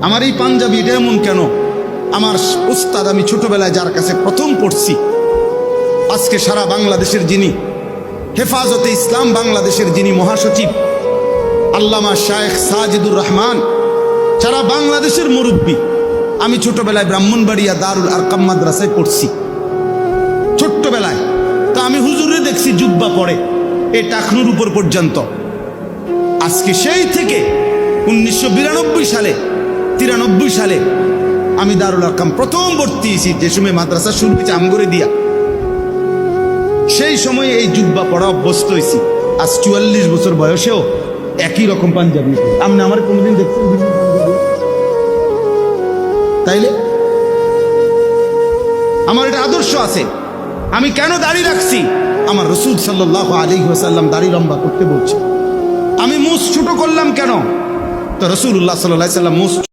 আমার এই পাঞ্জাবি এটা এমন কেন? আমার উস্তাদ, আমি ছোটবেলায় যার কাছে প্রথম পড়ছি, আজকে সারা বাংলাদেশের যিনি হেফাজতে ইসলাম বাংলাদেশের যিনি মহাসচিব আল্লামা শায়েখ সাজিদুর রহমান, সারা বাংলাদেশের মুরব্বী। আমি ছোটবেলায় ব্রাহ্মণবাড়িয়া দারুল আরকাম মাদ্রাসায় পড়ছি ছোট্টবেলায়। তা আমি হুজুরে দেখছি জুব্বা পরে এই টাকনুর উপর পর্যন্ত। আজকে সেই থেকে 1992 সালে 93 সালে আমি দারুল আরকাম প্রথম ভর্তি হয়েছি, যে সময় মাদ্রাসা শুরু হয়েছে আমগরে দিয়া। সেই সময় এই জুব্বা পড়া অভ্যস্ত হয়েছি। আজ 44 বছর বয়সেও একই রকম পাঞ্জাবি। আপনি আমার কোনোদিন দেখছেন তাইলে? আমার এটা আদর্শ আছে। আমি কেন দাড়ি রাখছি? আমার রাসূল সাল্লাল্লাহু আলাইহি ওয়াসাল্লাম দাড়ি লম্বা করতে বলছে। আমি মুছ ছোট করলাম কেন? তো রাসূলুল্লাহ সাল্লাল্লাহু আলাইহি ওয়াসাল্লাম মুছ